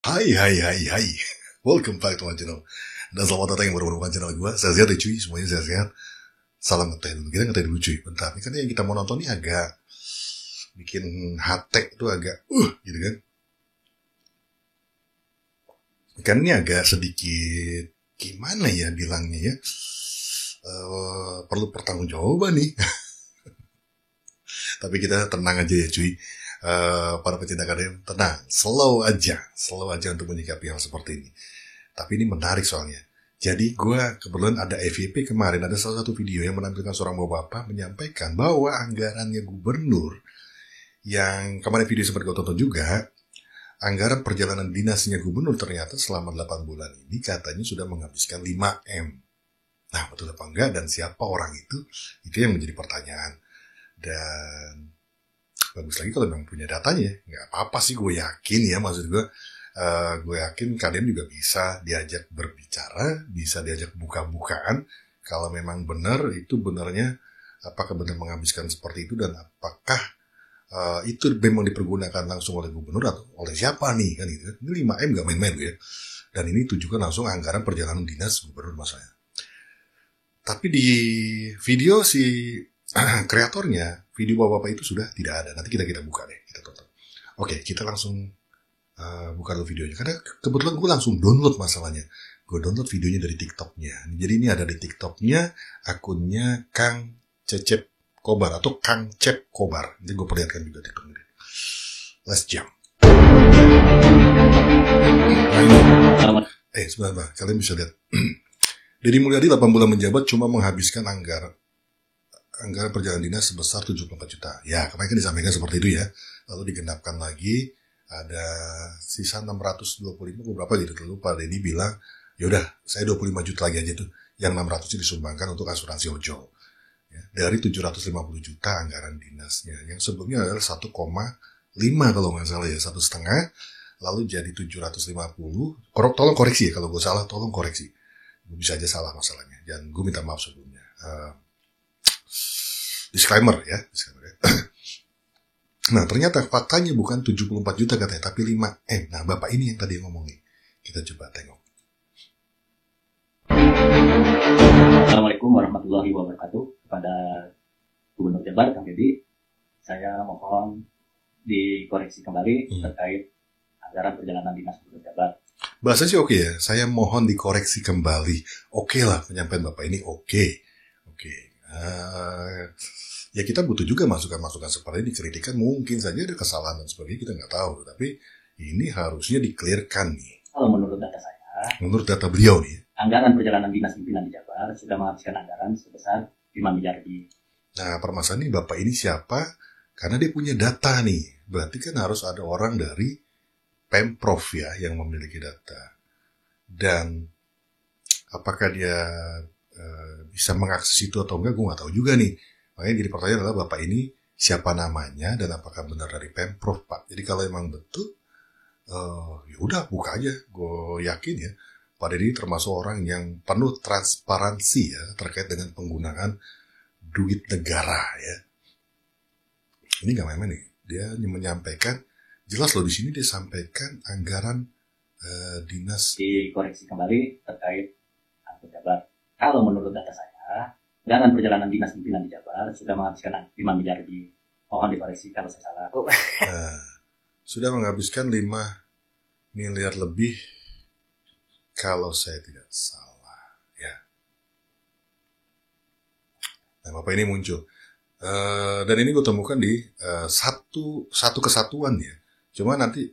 Hai. Welcome back to my channel. Dan selamat datang yang baru menemukan channel gue. Saya sehat ya cuy, semuanya sehat. Salam ngeteh dulu, kita ngeteh dulu cuy. Bentar, ini kan yang kita mau nonton ini agak bikin hati itu agak gitu kan. Kan ini agak sedikit gimana ya bilangnya ya, perlu pertanggungjawaban nih. Tapi kita tenang aja ya cuy. Para pecinta KDM tenang, slow aja untuk menyikapi hal seperti ini. Tapi ini menarik soalnya. Jadi gue kebetulan ada FYP kemarin, ada salah satu video yang menampilkan seorang bapak menyampaikan bahwa anggarannya gubernur, yang kemarin video sempat gue tonton juga, anggaran perjalanan dinasnya gubernur ternyata selama 8 bulan ini katanya sudah menghabiskan 5M. Nah, betul apa enggak dan siapa orang itu yang menjadi pertanyaan. Dan bagus lagi kalau memang punya datanya, nggak apa-apa sih, gue yakin ya, maksud gue yakin kalian juga bisa diajak berbicara, bisa diajak buka-bukaan, kalau memang benar itu benarnya, apakah benar menghabiskan seperti itu, dan apakah itu memang dipergunakan langsung oleh gubernur atau oleh siapa nih, kan gitu. Ini 5M nggak main-main ya, dan ini tujukan langsung anggaran perjalanan dinas gubernur masalahnya. Tapi di video si kreatornya, video bapak-bapak itu sudah tidak ada. Nanti kita buka deh, kita tonton. Oke, kita langsung buka dulu videonya. Karena kebetulan gue langsung download masalahnya. Gue download videonya dari TikToknya. Jadi ini ada di TikToknya, akunnya Kang Cecep Kobar atau Kang Cep Kobar. Jadi gue perlihatkan juga TikToknya. Let's jump. Nah ini. Sebentar, kalian bisa lihat. Deddy Mulyadi 8 bulan menjabat cuma menghabiskan anggaran perjalanan dinas sebesar 74 juta. Ya, kemarin kan disampaikan seperti itu ya. Lalu digenapkan lagi, ada sisa 625 beberapa gitu. Lalu Pak Deddy bilang, yaudah saya 25 juta lagi aja tuh. Yang 600 disumbangkan untuk asuransi ojol. Ya, dari 750 juta anggaran dinasnya. Yang sebelumnya adalah 1,5 kalau nggak salah ya, 1,5. Lalu jadi 750. Tolong koreksi ya, kalau gue salah tolong koreksi. Gue bisa aja salah masalahnya. Dan gue minta maaf sebelumnya. Disclaimer ya. Nah, ternyata faktanya bukan 74 juta katanya, tapi 5M. Nah, bapak ini yang tadi ngomong nih. Kita coba tengok. Assalamualaikum warahmatullahi wabarakatuh. Kepada Gubernur Jabar, Kang Deddy, saya mohon dikoreksi kembali terkait anggaran perjalanan dinas Gubernur Jabar. Bahasa sih oke ya. Saya mohon dikoreksi kembali. Oke lah, penyampaian bapak ini oke. Ya kita butuh juga masukan-masukan seperti ini, kritikan mungkin saja ada kesalahan dan sebagainya, kita nggak tahu, tapi ini harusnya di-clearkan nih. Kalau menurut data saya, menurut data beliau nih, anggaran perjalanan dinas pimpinan di Jabar sudah menghabiskan anggaran sebesar 5 miliar lebih. Nah, permasalahan ini bapak ini siapa? Karena dia punya data nih, berarti kan harus ada orang dari Pemprov ya yang memiliki data. Dan apakah dia bisa mengakses itu atau enggak, gue nggak tahu juga nih. Makanya jadi pertanyaan adalah bapak ini siapa namanya dan apakah benar dari Pemprov Pak. Jadi kalau emang betul, ya udah buka aja. Gue yakin ya Pak Deddy termasuk orang yang penuh transparansi ya terkait dengan penggunaan duit negara ya. Ini nggak main-main nih. Dia menyampaikan jelas loh, di sini dia sampaikan anggaran dinas. Dikoreksi kembali terkait anggaran Jabar. Kalau menurut data saya, anggaran perjalanan dinas pimpinan di Jabar sudah menghabiskan 5 miliar lebih. Mohon dikoreksi kalau saya salah. Sudah menghabiskan 5 miliar lebih kalau saya tidak salah ya. Nah, bapak ini muncul. Dan ini gue temukan di satu kesatuan ya. Cuma nanti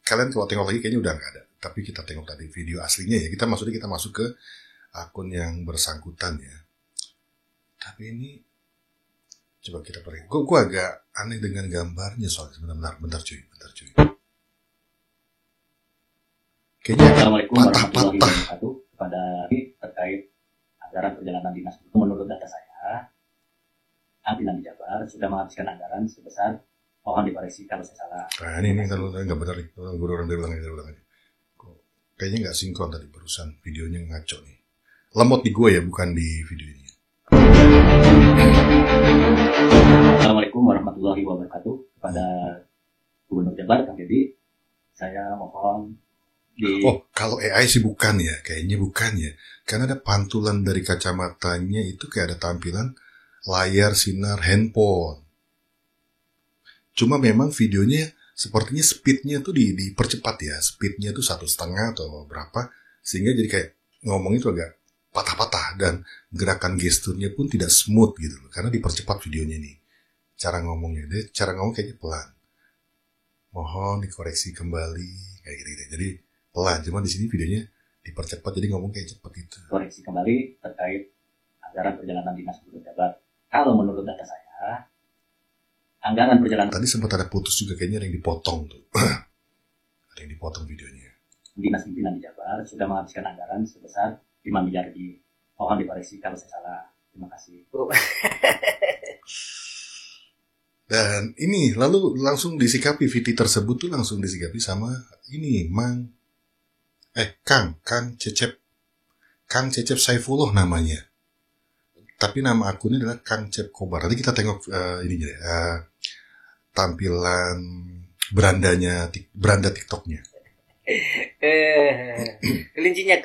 kalian kalau tengok lagi kayaknya udah nggak ada. Tapi kita tengok tadi video aslinya ya. Kita masuk ke akun yang bersangkutan ya. Tapi ini coba kita perhatikan. Gue agak aneh dengan gambarnya soalnya. Bentar cuy. Kayaknya Assalamualaikum patah-patah. warahmatullahi wabarakatuh. Kepada terkait anggaran perjalanan dinas, menurut data saya, pimpinan di Jabar sudah menghabiskan anggaran sebesar, mohon dikoreksi kalau saya salah. Nah ini kalau nggak benar nih. Gue ulang aja. Kayaknya nggak sinkron tadi barusan, videonya ngaco nih. Lemot di gue ya, bukan di video ini. Assalamualaikum warahmatullahi wabarakatuh. Kepada Gubernur Jabar, Kang Deddy, saya mohon Oh, kalau AI sih bukan ya, kayaknya bukan ya. Karena ada pantulan dari kacamatanya itu kayak ada tampilan layar sinar handphone. Cuma memang videonya sepertinya speednya tuh dipercepat ya, speednya tuh 1,5 atau berapa, sehingga jadi kayak ngomong itu agak patah-patah dan gerakan gesturnya pun tidak smooth gitu loh, karena dipercepat videonya nih. Cara ngomongnya, cara ngomong kayaknya pelan. Mohon dikoreksi kembali kayak gitu. Jadi pelan, cuma di sini videonya dipercepat jadi ngomong kayak cepet gitu. Koreksi kembali terkait anggaran perjalanan dinas Gubernur Jabar. Kalau menurut data saya, anggaran perjalanan tadi sempat ada putus juga, kayaknya ada yang dipotong tuh. Ada yang dipotong videonya. Dinas Pimpinan di Jabar sudah menghabiskan anggaran sebesar 5 miliar lebih. Mohon dikoreksi kalau saya salah. Terima kasih. Dan ini lalu langsung disikapi VT tersebut tuh langsung disikapi sama ini Kang Cecep Saifullah namanya. Tapi nama akunnya adalah Kang Cep Kobar. Nanti kita tengok tampilan beranda TikToknya. Kelincinya.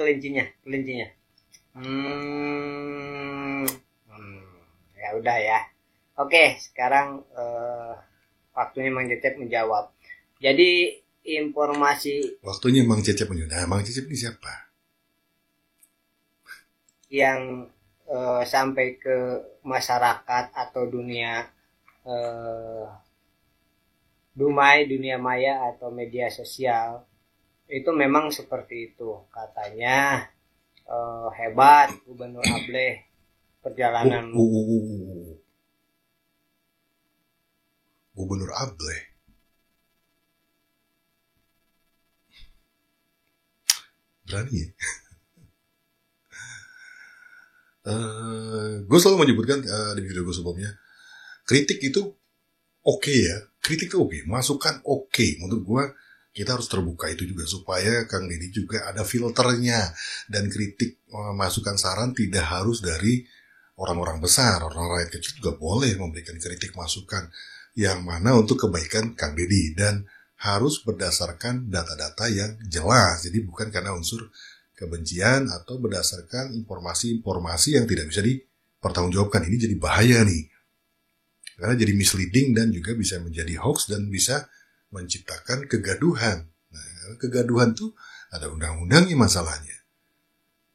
Ya udah ya. Oke, sekarang waktunya Mang Cecep menjawab. Jadi informasi waktunya Mang Cecep menjawab. Nah, Mang Cecep ini siapa? Yang sampai ke masyarakat atau dunia dunia maya atau media sosial itu memang seperti itu. Katanya hebat Gubernur Ableh perjalanan Gubernur Ableh. Berani ya? Gue selalu menyebutkan di video gue sebelumnya, kritik itu oke ya, kritik itu oke, masukan oke. Menurut gue kita harus terbuka itu juga supaya Kang Deddy juga ada filternya, dan kritik masukan saran tidak harus dari orang-orang besar, orang rakyat kecil juga boleh memberikan kritik masukan yang mana untuk kebaikan Kang Deddy, dan harus berdasarkan data-data yang jelas. Jadi bukan karena unsur kebencian atau berdasarkan informasi-informasi yang tidak bisa dipertanggungjawabkan. Ini jadi bahaya nih, karena jadi misleading dan juga bisa menjadi hoax dan bisa menciptakan kegaduhan. Nah, kegaduhan tuh ada undang-undangnya masalahnya,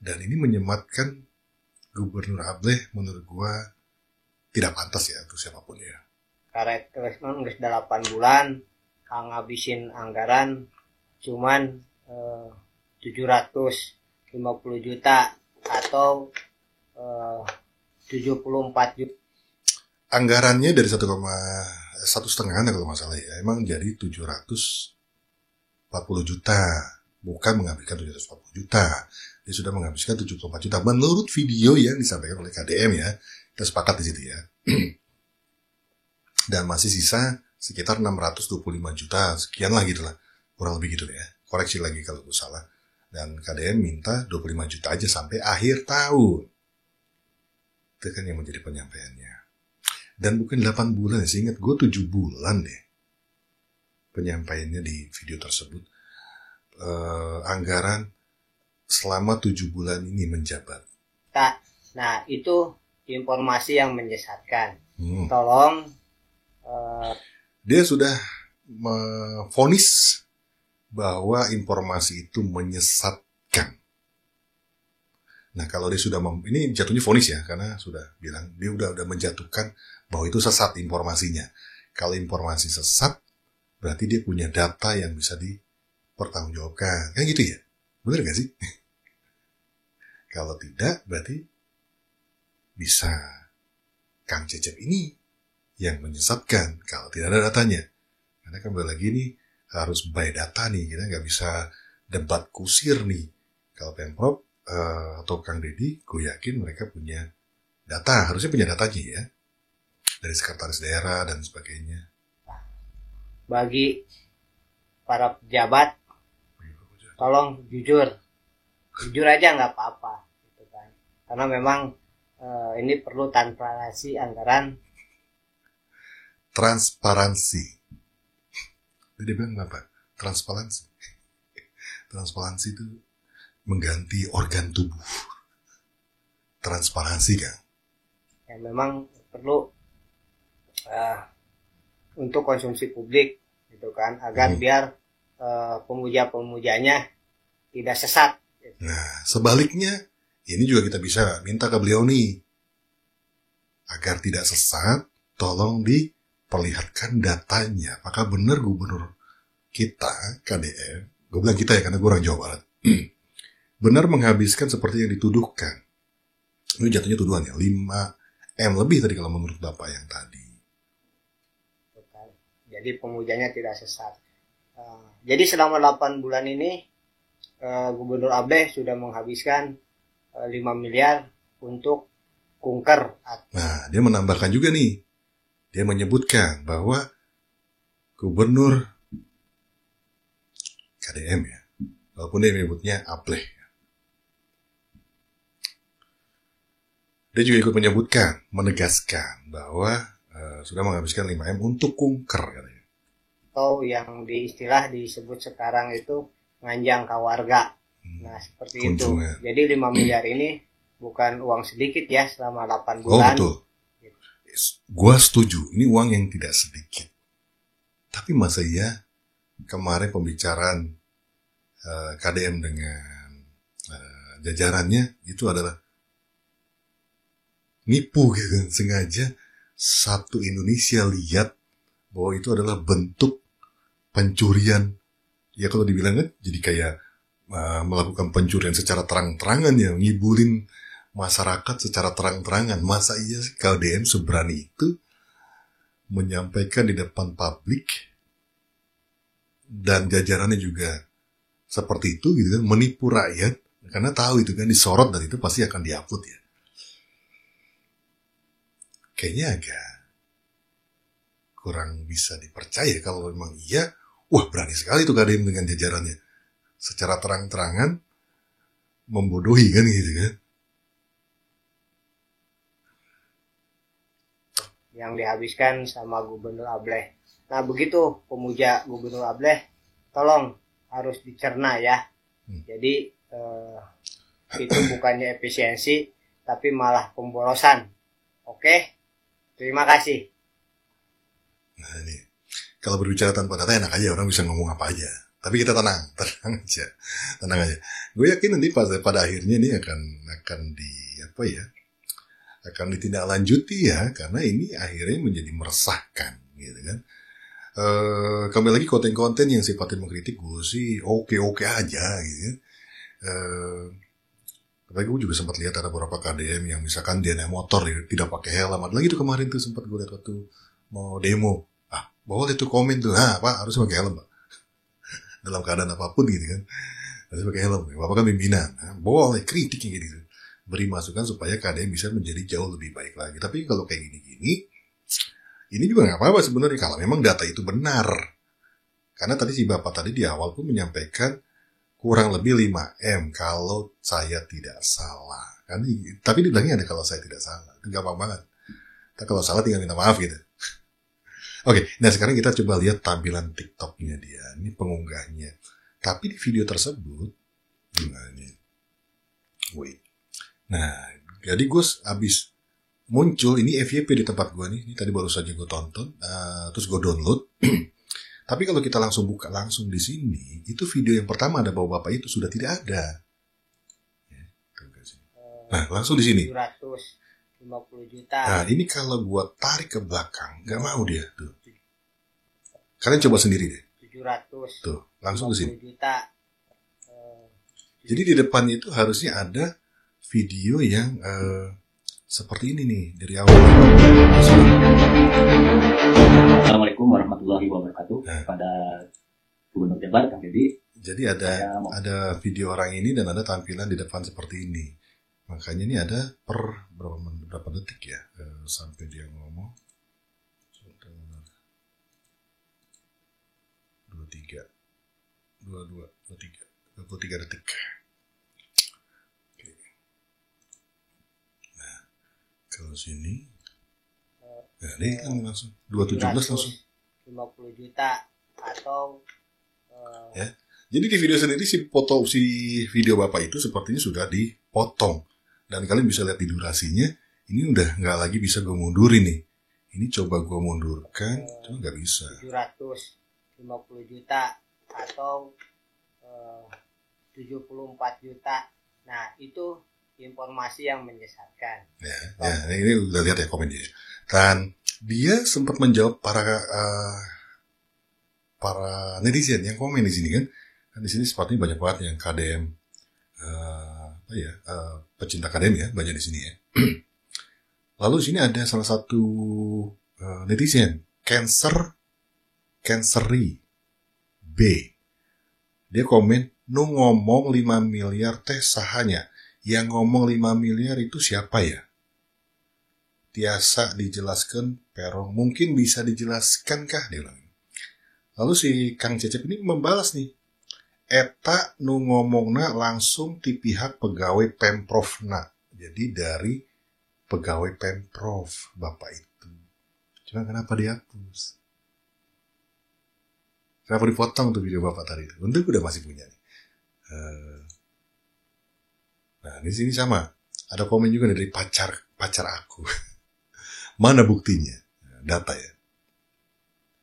dan ini menyematkan Gubernur Ableh menurut gua tidak pantas ya untuk siapapun ya. Karet terus 8 bulan ngabisin anggaran cuman 750 juta atau 74 juta. Anggarannya dari 1,5 kalau masalah ya, emang jadi 740 juta, bukan menghabiskan 740 juta. Dia sudah menghabiskan 74 juta menurut video yang disampaikan oleh KDM ya. Kita sepakat di situ ya. Dan masih sisa sekitar 625 juta, sekian lah gitu lah. Kurang lebih gitu ya. Koreksi lagi kalau gue salah. Dan KDM minta 25 juta aja sampai akhir tahun. Itu kan yang menjadi penyampaiannya. Dan bukan 8 bulan, saya ingat gue 7 bulan deh penyampaiannya di video tersebut. Anggaran selama 7 bulan ini menjabat. Nah, itu informasi yang menyesatkan. Tolong. Dia sudah memvonis bahwa informasi itu menyesatkan. Nah, kalau dia sudah ini jatuhnya vonis ya, karena sudah bilang dia udah menjatuhkan bahwa itu sesat informasinya. Kalau informasi sesat, berarti dia punya data yang bisa dipertanggungjawabkan. Kan gitu ya? Bener gak sih? Kalau tidak, berarti bisa Kang Cecep ini yang menyesatkan kalau tidak ada datanya. Karena kembali lagi nih, harus by data nih. Kita nggak bisa debat kusir nih. Kalau Pemprov atau Kang Deddy, gue yakin mereka punya data. Harusnya punya datanya ya. Dari sekretaris daerah dan sebagainya. Bagi para pejabat, tolong jujur. Jujur aja nggak apa-apa. Gitu kan. Karena memang ini perlu transparansi anggaran. Transparansi. Dia bilang apa? Transparansi. Transparansi itu mengganti organ tubuh. Transparansi kan. Ya memang perlu untuk konsumsi publik gitu kan, agar biar pemuja-pemujanya tidak sesat. Nah, sebaliknya ini juga kita bisa minta ke beliau nih, agar tidak sesat, tolong diperlihatkan datanya. Apakah benar gubernur kita, KDM, gue bilang kita ya karena gue orang Jawa Barat, benar menghabiskan seperti yang dituduhkan. Ini jatuhnya tuduhannya 5M lebih tadi kalau menurut Bapak yang tadi. Jadi pemujanya tidak sesat. Jadi selama 8 bulan ini Gubernur Ableh sudah menghabiskan 5 miliar untuk kunker. Nah, dia menambahkan juga nih. Dia menyebutkan bahwa Gubernur KDM ya, walaupun dia menyebutnya Ableh. Dia juga ikut menyebutkan, menegaskan bahwa sudah menghabiskan 5M untuk kunker katanya. Atau yang istilah disebut sekarang itu nganjang kawarga. Nah, seperti kunjungan. Itu. Jadi 5 miliar ini bukan uang sedikit ya selama 8 bulan. Oh, betul. Gua setuju, ini uang yang tidak sedikit. Tapi masa iya kemarin pembicaraan KDM dengan jajarannya itu adalah nipu gitu kan, sengaja satu Indonesia lihat bahwa itu adalah bentuk pencurian. Ya kalau dibilang kan jadi kayak melakukan pencurian secara terang-terangan ya, ngibulin masyarakat secara terang-terangan. Masa iya KDM seberani itu menyampaikan di depan publik dan jajarannya juga seperti itu gitu kan, menipu rakyat karena tahu itu kan disorot dan itu pasti akan diupload ya. Kayaknya agak kurang bisa dipercaya kalau memang iya. Wah, berani sekali tuh KDM dengan jajarannya secara terang-terangan membodohi kan gitu kan. Yang dihabiskan sama Gubernur Ableh. Nah, begitu pemuja Gubernur Ableh, tolong harus dicerna ya. Jadi itu bukannya efisiensi, tapi malah pemborosan. Oke, terima kasih. Nah ini, kalau berbicara tanpa data enak aja, orang bisa ngomong apa aja. Tapi kita tenang aja. Gue yakin nanti pada akhirnya ini akan ditindaklanjuti ya, karena ini akhirnya menjadi meresahkan gitu kan. Kembali lagi konten-konten yang sifatnya mengkritik gue sih oke aja gitu kan. Tapi gue juga sempat lihat ada beberapa KDM yang misalkan dia naik motor tidak pakai helm. Ada lagi tuh kemarin tuh sempat gue lihat waktu mau demo. Boleh tuh komen tuh, Pak harus pakai helm Pak. Dalam keadaan apapun gitu kan, harus pakai helm. Bapak kan pimpinan, boleh kritiknya gitu. Beri masukan supaya KDM bisa menjadi jauh lebih baik lagi. Tapi kalau kayak gini-gini, ini juga nggak apa-apa sebenarnya kalau memang data itu benar. Karena tadi si Bapak tadi di awal pun menyampaikan kurang lebih 5M kalau saya tidak salah. Kan, tapi dibilangnya ada kalau saya tidak salah. Itu gampang banget. Tapi kalau salah tinggal minta maaf gitu. Oke, nah sekarang kita coba lihat tampilan TikToknya dia. Ini pengunggahnya. Tapi di video tersebut, nah, jadi gue abis muncul, ini FYP di tempat gue nih. Ini tadi baru saja gue tonton, terus gue download. Tapi kalau kita langsung buka langsung di sini, itu video yang pertama ada bahwa Bapak itu sudah tidak ada. Nah, langsung di sini. 750 juta. Nah, ini kalau gue tarik ke belakang, nggak mau dia tuh. Kalian coba sendiri deh. 700. Tuh, langsung ke sini. Juta. Jadi di depannya itu harusnya ada video yang seperti ini nih dari awal. Assalamualaikum warahmatullahi wabarakatuh. Pada Gubernur Jabar, Kang Deddy. Jadi ada video orang ini dan ada tampilan di depan seperti ini. Makanya ini ada per berapa detik ya sampai dia ngomong. 23 detik. Oke. Nah, kalau sini nah, ini kan langsung 217 langsung 50 juta atau ya. Jadi di video sendiri si video Bapak itu sepertinya sudah dipotong. Dan kalian bisa lihat di durasinya, ini udah nggak lagi bisa gue mundurin nih. Ini coba gue mundurkan, cuma nggak bisa. 750 juta atau 74 juta. Nah, itu informasi yang menyesatkan. Ya, ini udah lihat ya komen dia. Dan dia sempat menjawab para netizen yang komen di sini kan. Kan di sini sepertinya banyak banget yang KDM, pecinta KDM ya, banyak di sini ya. Lalu di sini ada salah satu netizen, Cancery B. Dia komen, nu ngomong 5 miliar teh sahanya. Yang ngomong 5 miliar itu siapa ya? Tiasa dijelaskan, Perong. Mungkin bisa dijelaskan kah? Dia bilang. Lalu si Kang Cecep ini membalas nih. Eta nu ngomongna langsung di pihak pegawai Pemprovna. Jadi dari pegawai Pemprov Bapak itu. Cuma kenapa dihapus? Kenapa dipotong tuh video Bapak tadi itu? Untuk udah masih punya nih. Nah, di sini sama. Ada komen juga dari pacar aku. Mana buktinya? Data ya.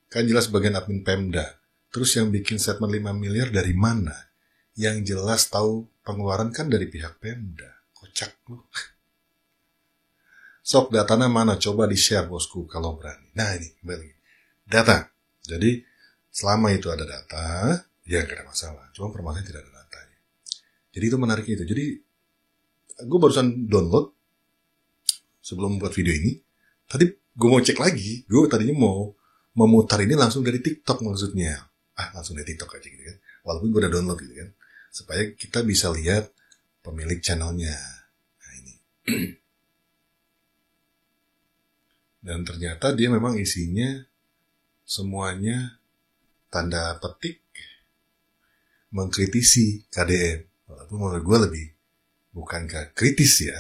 Kan jelas bagian admin Pemda. Terus yang bikin statement 5 miliar dari mana? Yang jelas tahu pengeluaran kan dari pihak Pemda. Kocak lu. Sok datanya mana? Coba di-share bosku kalau berani. Nah ini, balik. Data. Jadi, selama itu ada data, ya gak ada masalah. Cuma permasalahan tidak ada datanya. Jadi itu menarik itu. Jadi, gue barusan download sebelum buat video ini. Tadi gue mau cek lagi. Gue tadinya mau memutar ini langsung dari TikTok maksudnya. Langsung dari TikTok aja gitu kan. Walaupun gue udah download gitu kan. Supaya kita bisa lihat pemilik channelnya. Nah ini. Dan ternyata dia memang isinya semuanya tanda petik mengkritisi KDM. Walaupun menurut gue lebih bukan kritis ya.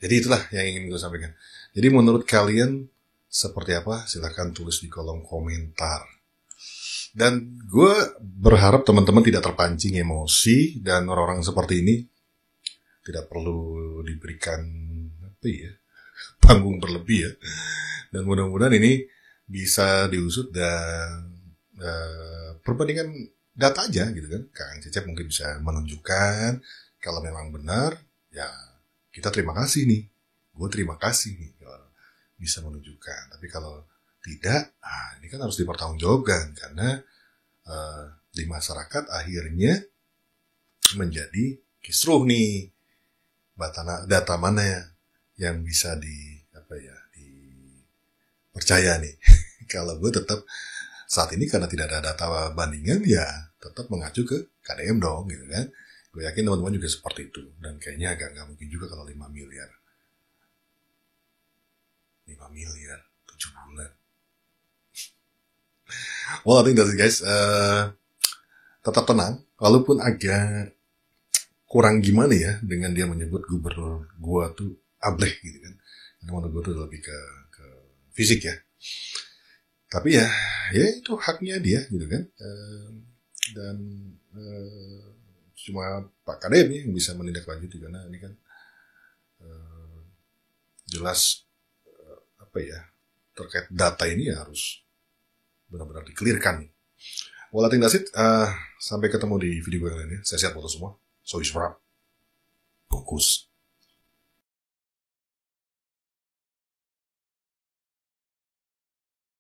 Jadi itulah yang ingin gue sampaikan. Jadi menurut kalian seperti apa? Silahkan tulis di kolom komentar. Dan gue berharap teman-teman tidak terpancing emosi dan orang-orang seperti ini tidak perlu diberikan panggung berlebih ya. Dan mudah-mudahan ini bisa diusut dan perbandingan data aja gitu kan. Kang Cecep mungkin bisa menunjukkan kalau memang benar ya. Kita terima kasih nih. Gue terima kasih nih kalau bisa menunjukkan. Tapi kalau tidak, ini kan harus dipertanggungjawabkan. Karena di masyarakat akhirnya menjadi kisruh nih. Data mana yang bisa dipercaya nih. Kalau gue tetap saat ini karena tidak ada data bandingan ya tetap mengacu ke KDM dong gitu kan. Gue yakin teman-teman juga seperti itu. Dan kayaknya agak nggak mungkin juga kalau 5 miliar. 5 miliar, 7 bulan. Well, I think that's it guys. Tetap tenang. Walaupun agak kurang gimana ya dengan dia menyebut gubernur gue tuh ableh gitu kan. Karena menurut gue tuh lebih ke fisik ya. Tapi ya itu haknya dia gitu kan. Dan cuma Pak KDM yang bisa menindaklanjuti karena ini kan jelas terkait data ini ya harus benar-benar dikelirkan. Well, I think that's it. Sampai ketemu di video gue lainnya. Saya siap foto semua. So is wrap. Fokus.